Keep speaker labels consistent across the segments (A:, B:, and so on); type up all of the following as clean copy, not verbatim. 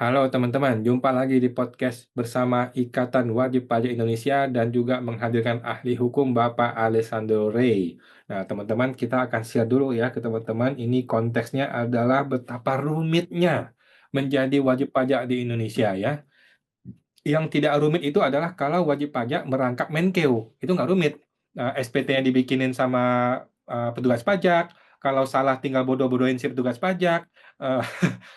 A: Halo teman-teman, jumpa lagi di podcast bersama Ikatan Wajib Pajak Indonesia dan juga menghadirkan ahli hukum Bapak Alessandro Rey. Nah, teman-teman, kita akan share dulu ya ke teman-teman. Ini konteksnya adalah betapa rumitnya menjadi wajib pajak di Indonesia ya. Yang tidak rumit itu adalah kalau wajib pajak merangkap Menkeu, itu nggak rumit. SPT-nya dibikinin sama petugas pajak, kalau salah tinggal bodoh-bodohin si petugas pajak, eh,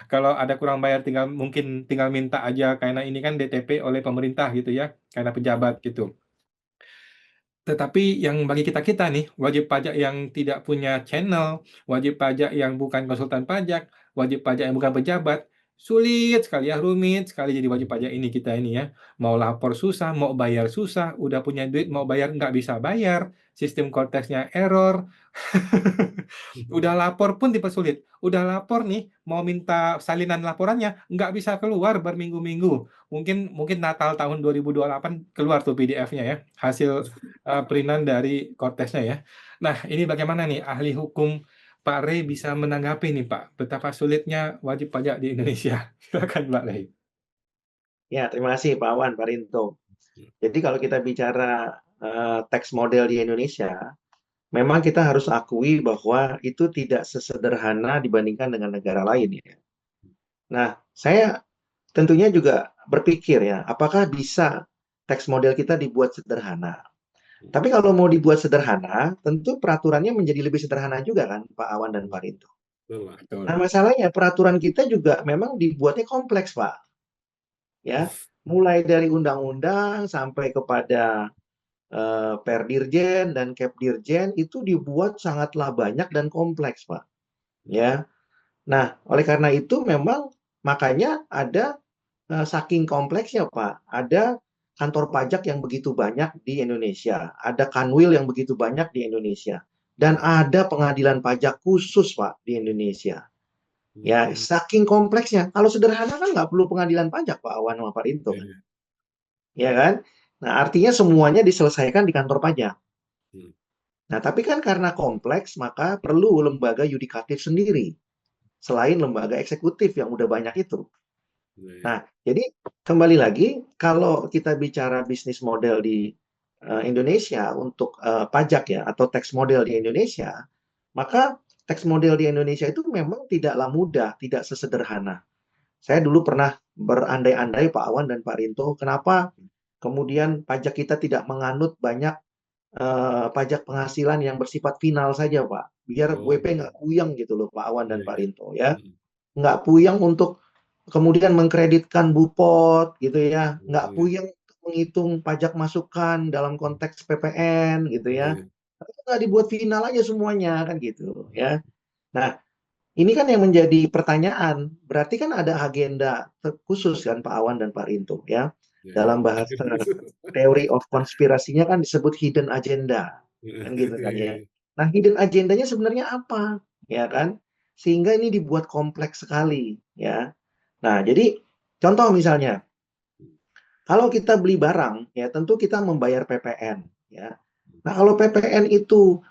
A: kalau ada kurang bayar mungkin tinggal minta aja karena ini kan DTP oleh pemerintah gitu ya, karena pejabat gitu. Tetapi yang bagi kita-kita nih, wajib pajak yang tidak punya channel, wajib pajak yang bukan konsultan pajak, wajib pajak yang bukan pejabat, sulit sekali ya, rumit sekali jadi wajib pajak ini kita ini ya. Mau lapor susah, mau bayar susah, udah punya duit mau bayar nggak bisa bayar, sistem konteksnya error, udah lapor pun dipersulit. Udah lapor nih, mau minta salinan laporannya, nggak bisa keluar berminggu-minggu. Mungkin mungkin Natal tahun 2028 keluar tuh PDF-nya ya, hasil perintan dari Cortesnya ya. Nah, ini bagaimana nih ahli hukum Pak Rey bisa menanggapi nih Pak, betapa sulitnya wajib pajak di Indonesia. Silakan Pak Rey.
B: Ya, terima kasih Pak Wan, Pak Rinto. Jadi kalau kita bicara tax model di Indonesia, memang kita harus akui bahwa itu tidak sesederhana dibandingkan dengan negara lain ya. Nah, saya tentunya juga berpikir ya, apakah bisa tax model kita dibuat sederhana? Tapi kalau mau dibuat sederhana, tentu peraturannya menjadi lebih sederhana juga kan, Pak Awan dan Pak Rinto. Nah,
A: Betul.
B: masalahnya peraturan kita juga memang dibuatnya kompleks, Pak. Ya, mulai dari undang-undang sampai kepada Perdirjen dan Kepdirjen itu dibuat sangatlah banyak dan kompleks, Pak. Ya. Nah, oleh karena itu memang makanya ada saking kompleksnya, Pak. Ada kantor pajak yang begitu banyak di Indonesia, ada kanwil yang begitu banyak di Indonesia, dan ada pengadilan pajak khusus, Pak, di Indonesia. Ya, saking kompleksnya. Kalau sederhana kan nggak perlu pengadilan pajak, Pak Awan sama Pak Rinto. Ya kan? Nah, artinya semuanya diselesaikan di kantor pajak. Nah, tapi kan karena kompleks, maka perlu lembaga yudikatif sendiri, selain lembaga eksekutif yang udah banyak itu. Nah, jadi kembali lagi, kalau kita bicara bisnis model di Indonesia untuk pajak ya, atau tax model di Indonesia, maka tax model di Indonesia itu memang tidaklah mudah, tidak sesederhana. Saya dulu pernah berandai-andai Pak Awan dan Pak Rinto, kenapa kemudian pajak kita tidak menganut banyak pajak penghasilan yang bersifat final saja, Pak. Biar WP nggak puyeng gitu loh, Pak Awan dan Pak Rinto ya. Nggak puyeng untuk kemudian mengkreditkan Bupot gitu ya. Nggak puyeng untuk menghitung pajak masukan dalam konteks PPN gitu ya. Tapi nggak dibuat final aja semuanya kan gitu ya. Nah, ini kan yang menjadi pertanyaan. Berarti kan ada agenda khusus kan Pak Awan dan Pak Rinto ya. Dalam bahasa teori of konspirasinya kan disebut hidden agenda. Kan gitu kan ya. Nah, hidden agendanya sebenarnya apa? Ya kan? Sehingga ini dibuat kompleks sekali ya. Nah, jadi contoh misalnya, kalau kita beli barang ya tentu kita membayar PPN ya. Nah, kalau PPN itu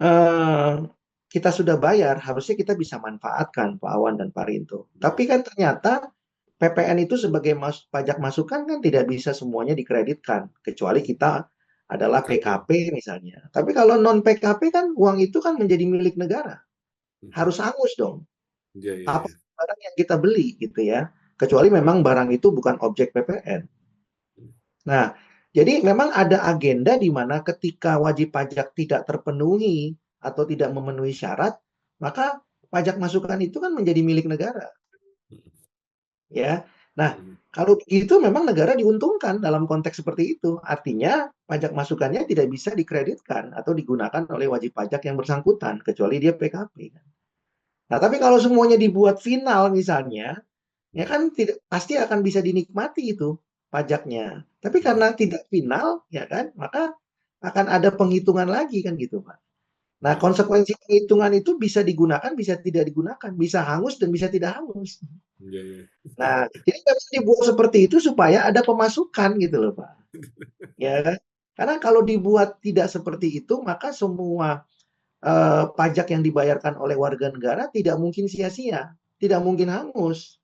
B: eh, kita sudah bayar, harusnya kita bisa manfaatkan Pak Awan dan Pak Rinto. Tapi kan ternyata PPN itu sebagai pajak masukan kan tidak bisa semuanya dikreditkan, kecuali kita adalah PKP misalnya. Tapi kalau non PKP kan uang itu kan menjadi milik negara, harus hangus dong. Apa barang yang kita beli gitu ya, kecuali memang barang itu bukan objek PPN. Nah, jadi memang ada agenda di mana ketika wajib pajak tidak terpenuhi atau tidak memenuhi syarat, maka pajak masukan itu kan menjadi milik negara, ya. Nah, kalau begitu memang negara diuntungkan dalam konteks seperti itu. Artinya pajak masukannya tidak bisa dikreditkan atau digunakan oleh wajib pajak yang bersangkutan kecuali dia PKP. Nah, tapi kalau semuanya dibuat final misalnya, ya kan tidak pasti akan bisa dinikmati itu pajaknya. Tapi karena tidak final, ya kan, maka akan ada penghitungan lagi kan gitu, Pak. Nah, konsekuensi penghitungan itu bisa digunakan, bisa tidak digunakan, bisa hangus dan bisa tidak hangus. Nah, jadi memang dibuat seperti itu supaya ada pemasukan gitu loh, Pak. Ya kan? Karena kalau dibuat tidak seperti itu, maka semua pajak yang dibayarkan oleh warga negara tidak mungkin sia-sia, tidak mungkin hangus.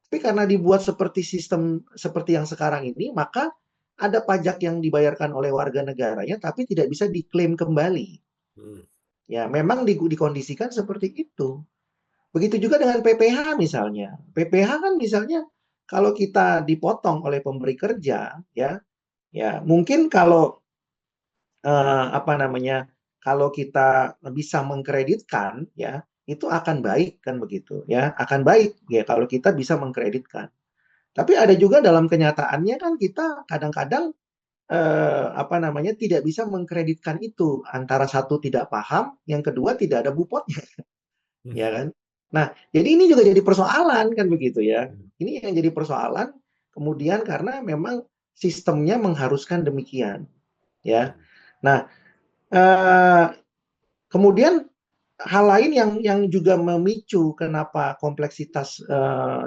B: Tapi karena dibuat seperti sistem seperti yang sekarang ini, maka ada pajak yang dibayarkan oleh warga negaranya, tapi tidak bisa diklaim kembali.
C: Hmm.
B: Ya, memang dikondisikan seperti itu. Begitu juga dengan PPh misalnya. PPh kan misalnya kalau kita dipotong oleh pemberi kerja, ya, ya mungkin kalau apa namanya, kalau kita bisa mengkreditkan, ya, itu akan baik kan begitu, ya, akan baik ya kalau kita bisa mengkreditkan. Tapi ada juga dalam kenyataannya kan kita kadang-kadang apa namanya tidak bisa mengkreditkan itu antara satu tidak paham, yang kedua tidak ada bupotnya, ya kan? Nah, jadi ini juga jadi persoalan kan begitu ya. Ini yang jadi persoalan kemudian karena memang sistemnya mengharuskan demikian, ya. Nah, eh, kemudian hal lain yang juga memicu kenapa kompleksitas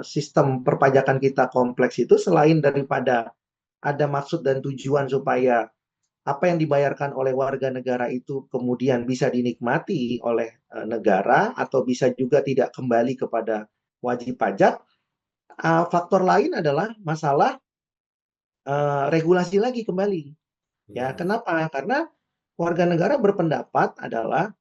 B: sistem perpajakan kita kompleks itu selain daripada ada maksud dan tujuan supaya apa yang dibayarkan oleh warga negara itu kemudian bisa dinikmati oleh negara atau bisa juga tidak kembali kepada wajib pajak. Faktor lain adalah masalah regulasi lagi kembali. Ya, kenapa? Karena warga negara berpendapat adalah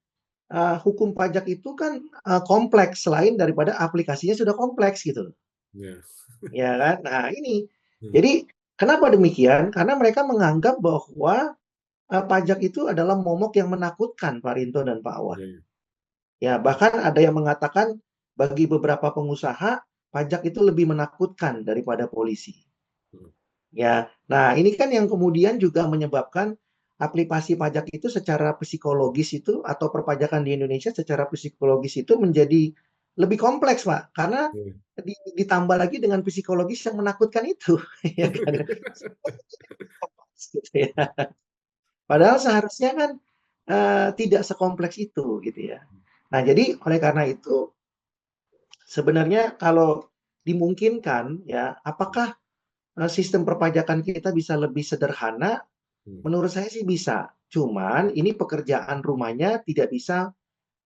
B: hukum pajak itu kan kompleks selain daripada aplikasinya sudah kompleks gitu.
C: Ya.
B: Ya kan? Nah, ini. Jadi kenapa demikian? Karena mereka menganggap bahwa pajak itu adalah momok yang menakutkan Pak Rinto dan Pak Awan.
C: Ya.
B: Ya, bahkan ada yang mengatakan bagi beberapa pengusaha pajak itu lebih menakutkan daripada polisi. Ya, nah ini kan yang kemudian juga menyebabkan aplikasi pajak itu secara psikologis itu atau perpajakan di Indonesia secara psikologis itu menjadi lebih kompleks, Pak, karena
C: Ya.
B: ditambah lagi dengan psikologis yang menakutkan itu, ya kan? Gitu ya. Padahal seharusnya kan tidak sekompleks itu, gitu ya. Nah, jadi oleh karena itu sebenarnya kalau dimungkinkan, ya, apakah sistem perpajakan kita bisa lebih sederhana? Menurut saya sih bisa. Cuman ini pekerjaan rumahnya tidak bisa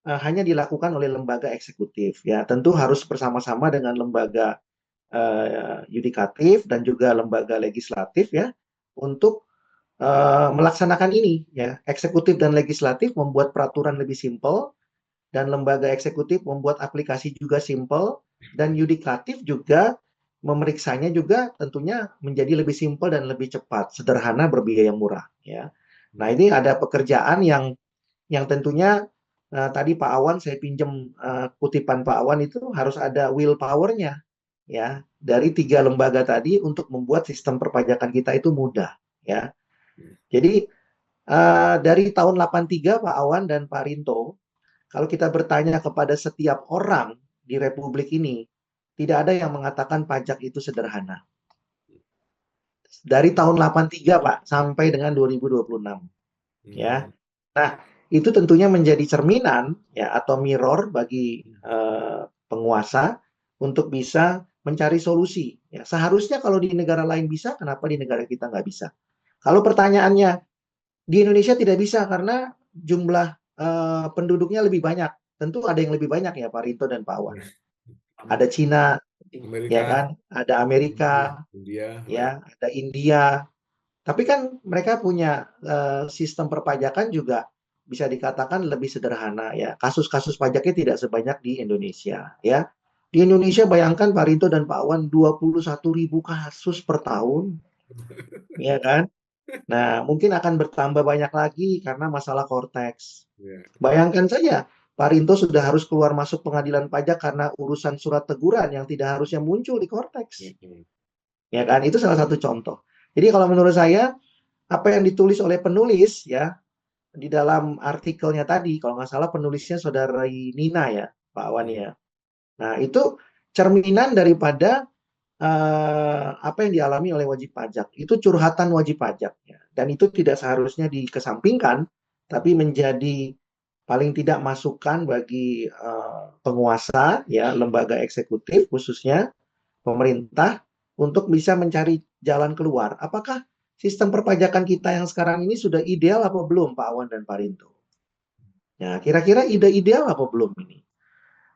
B: hanya dilakukan oleh lembaga eksekutif. Ya, tentu harus bersama-sama dengan lembaga yudikatif dan juga lembaga legislatif ya untuk melaksanakan ini. Ya, eksekutif dan legislatif membuat peraturan lebih simpel dan lembaga eksekutif membuat aplikasi juga simpel dan yudikatif juga memeriksanya juga tentunya menjadi lebih simpel dan lebih cepat, sederhana, berbiaya murah ya. Nah, ini ada pekerjaan yang tentunya tadi Pak Awan saya pinjam kutipan Pak Awan itu harus ada willpower-nya ya dari 3 lembaga tadi untuk membuat sistem perpajakan kita itu mudah ya. Jadi dari tahun 83 Pak Awan dan Pak Rinto, kalau kita bertanya kepada setiap orang di Republik ini, tidak ada yang mengatakan pajak itu sederhana. Dari tahun 83 Pak sampai dengan 2026 ya. Nah, itu tentunya menjadi cerminan ya atau mirror bagi penguasa untuk bisa mencari solusi. Ya, seharusnya kalau di negara lain bisa, kenapa di negara kita nggak bisa? Kalau pertanyaannya di Indonesia tidak bisa karena jumlah penduduknya lebih banyak. Tentu ada yang lebih banyak ya Pak Rinto dan Pak Awan. Ada Cina, ya
C: Amerika,
B: kan? Ada Amerika,
C: India,
B: ya, ada India. Tapi kan mereka punya sistem perpajakan juga bisa dikatakan lebih sederhana ya. Kasus-kasus pajaknya tidak sebanyak di Indonesia ya. Di Indonesia bayangkan Pak Rinto dan Pak Wan 21.000 kasus per tahun, ya kan? Nah, mungkin akan bertambah banyak lagi karena masalah Cortex.
C: ya.
B: Bayangkan saja, Pak Rinto sudah harus keluar masuk pengadilan pajak karena urusan surat teguran yang tidak harusnya muncul di Cortex. Ya kan? Itu salah satu contoh. Jadi kalau menurut saya, apa yang ditulis oleh penulis ya di dalam artikelnya tadi, kalau nggak salah penulisnya saudara Nina ya, Pak Awan ya. Nah, itu cerminan daripada apa yang dialami oleh wajib pajak. Itu curhatan wajib pajak ya. Dan itu tidak seharusnya dikesampingkan, tapi menjadi paling tidak masukan bagi penguasa ya, lembaga eksekutif khususnya pemerintah untuk bisa mencari jalan keluar. Apakah sistem perpajakan kita yang sekarang ini sudah ideal apa belum Pak Awan dan Pak Rinto? Ya, kira-kira ide ideal apa belum ini?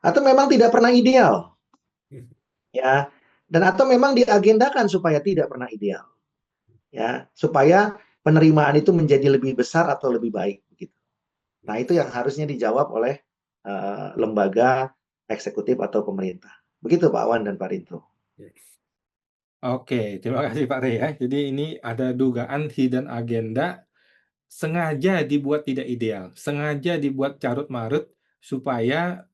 B: Atau memang tidak pernah ideal? Ya. dan atau memang diagendakan supaya tidak pernah ideal, ya, supaya penerimaan itu menjadi lebih besar atau lebih baik begitu. Nah, itu yang harusnya dijawab oleh lembaga eksekutif atau pemerintah. Begitu Pak Wan dan Pak Rinto.
A: Oke, terima kasih Pak Rey ya. Jadi ini ada dugaan hidden agenda sengaja dibuat tidak ideal, sengaja dibuat carut-marut supaya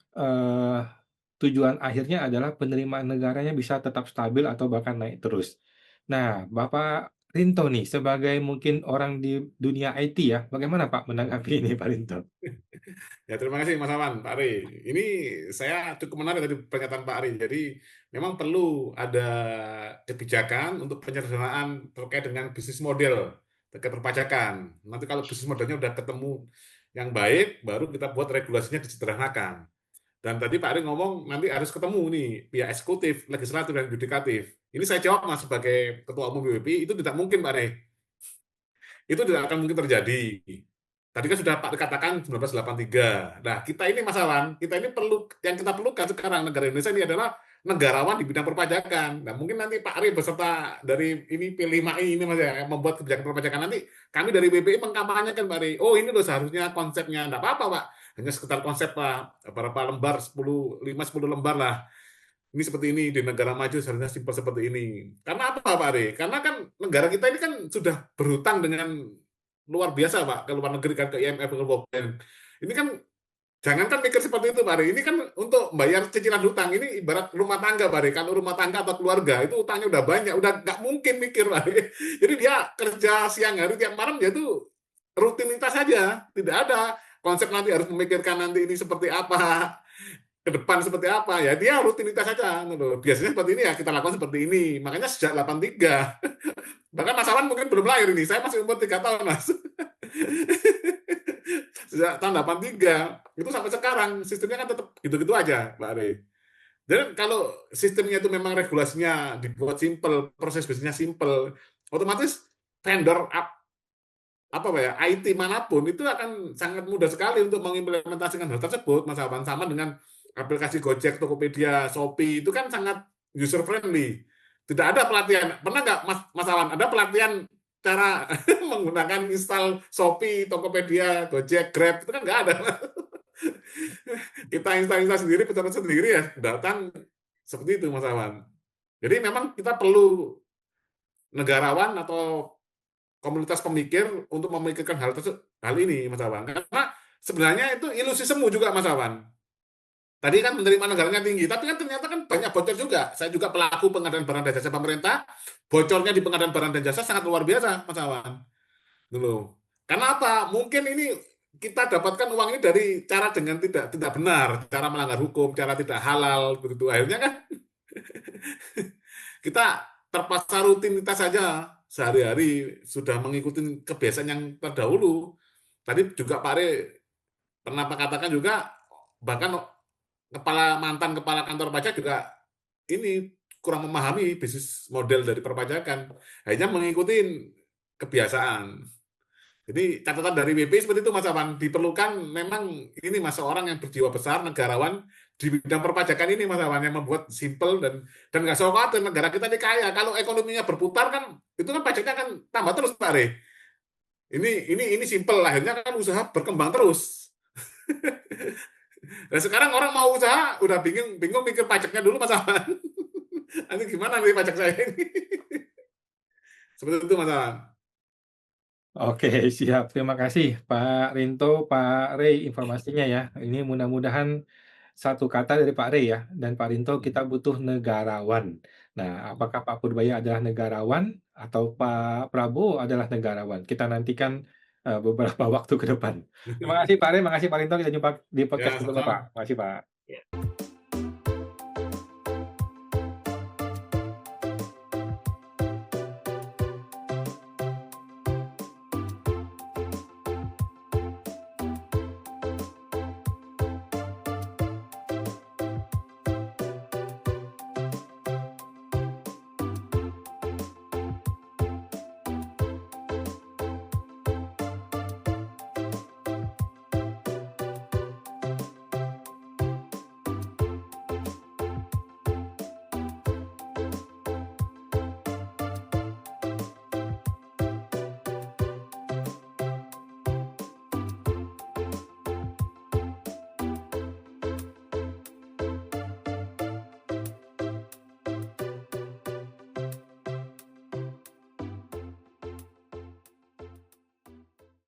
A: tujuan akhirnya adalah penerimaan negaranya bisa tetap stabil atau bahkan naik terus. Nah, Bapak Rinto nih sebagai mungkin orang di dunia IT ya, bagaimana Pak menanggapi ini Pak Rinto?
C: Ya, terima kasih Mas Awan, Pak Ari. Ini saya cukup menarik tadi pernyataan Pak Ari. Jadi memang perlu ada kebijakan untuk penyederhanaan terkait dengan bisnis model terkait perpajakan. Nanti kalau bisnis modelnya udah ketemu yang baik, baru kita buat regulasinya disederhanakan. Dan tadi Pak Ari ngomong nanti harus ketemu nih pihak eksekutif, legislatif, dan yudikatif. Ini saya jawab Mas sebagai Ketua Umum BPI, itu tidak mungkin Pak Ari. Itu tidak akan mungkin terjadi. Tadi kan sudah Pak dikatakan 1983. Nah, kita ini masalah, kita ini perlu, yang kita perlukan sekarang negara Indonesia ini adalah negarawan di bidang perpajakan. Nah, mungkin nanti Pak Ari beserta dari ini P5I ini Mas ya, yang membuat kebijakan perpajakan nanti, kami dari BPI mengkampanyekan Pak Ari. Oh, ini loh seharusnya konsepnya. Enggak apa-apa, Pak. Hanya sekitar konsep Pak, berapa lembar, 10, 5-10 lembar lah. Ini seperti ini, di negara maju seharusnya simpel seperti ini. Karena apa Pak Ari? Karena kan negara kita ini kan sudah berhutang dengan luar biasa Pak, ke luar negeri kan, ke IMF, ke World Bank. Ini kan jangankan mikir seperti itu Pak Ari, ini kan untuk bayar cicilan hutang, ini ibarat rumah tangga Pak Ari. Kalau rumah tangga atau keluarga itu utangnya udah banyak, udah nggak mungkin mikir Pak Ari. Jadi dia kerja siang hari tiap malam dia tuh rutinitas saja, tidak ada konsep nanti harus memikirkan nanti ini seperti apa, ke depan seperti apa, ya dia rutinitas saja. Biasanya seperti ini ya, kita lakukan seperti ini. Makanya sejak 83, bahkan Mas Awan mungkin belum lahir ini, saya masih umur 3 tahun Mas. Sejak tahun 83, itu sampai sekarang, sistemnya kan tetap gitu-gitu aja Pak Ari. Dan kalau sistemnya itu memang regulasinya dibuat simple, proses bisnisnya simple, otomatis vendor apa ya, IT manapun itu akan sangat mudah sekali untuk mengimplementasikan hal tersebut, Mas Awan. Sama dengan aplikasi Gojek, Tokopedia, Shopee, itu kan sangat user friendly. Tidak ada pelatihan. Pernah nggak Mas Awan, ada pelatihan cara menggunakan install Shopee, Tokopedia, Gojek, Grab, itu kan nggak ada. Kita install sendiri, pencet sendiri ya, datang seperti itu Mas Awan. Jadi memang kita perlu negarawan atau komunitas pemikir untuk memikirkan hal ini, Mas Awan. Karena sebenarnya itu ilusi semu juga, Mas Awan. Tadi kan penerimaan negaranya tinggi, tapi kan ternyata kan banyak bocor juga. Saya juga pelaku pengadaan barang dan jasa pemerintah, bocornya di pengadaan barang dan jasa sangat luar biasa, Mas Awan. Dulu. Karena apa? Mungkin ini kita dapatkan uang ini dari cara dengan tidak benar, cara melanggar hukum, cara tidak halal, begitu. Akhirnya kan kita terpaksa rutinitas saja sehari-hari sudah mengikuti kebiasaan yang terdahulu. Tadi juga Pak Re pernah katakan juga, bahkan mantan kepala kantor pajak juga ini kurang memahami bisnis model dari perpajakan, hanya mengikuti kebiasaan. Jadi catatan dari BP seperti itu Mas Awan, diperlukan memang ini Mas seorang yang berjiwa besar, negarawan di bidang perpajakan ini Mas Awan, yang membuat simple dan nggak usah khawatir, negara kita ini kaya. Kalau ekonominya berputar kan itu kan pajaknya kan tambah terus Pak Re. Ini simple, akhirnya kan usaha berkembang terus. Dan sekarang orang mau usaha udah bingung mikir pajaknya dulu Mas Awan. Nanti gimana nih pajak saya ini? Seperti itu Mas Awan.
A: Oke, siap. Terima kasih Pak Rinto, Pak Rey informasinya ya. Ini mudah-mudahan satu kata dari Pak Rey ya, dan Pak Rinto kita butuh negarawan. Nah, apakah Pak Purbaya adalah negarawan atau Pak Prabowo adalah negarawan? Kita nantikan beberapa waktu ke depan. Terima kasih Pak Rey, makasih Pak Rinto. Kita jumpa di podcast
C: Ya,
A: berikutnya Pak.
C: sama-sama.
A: Terima kasih Pak.
B: Ya.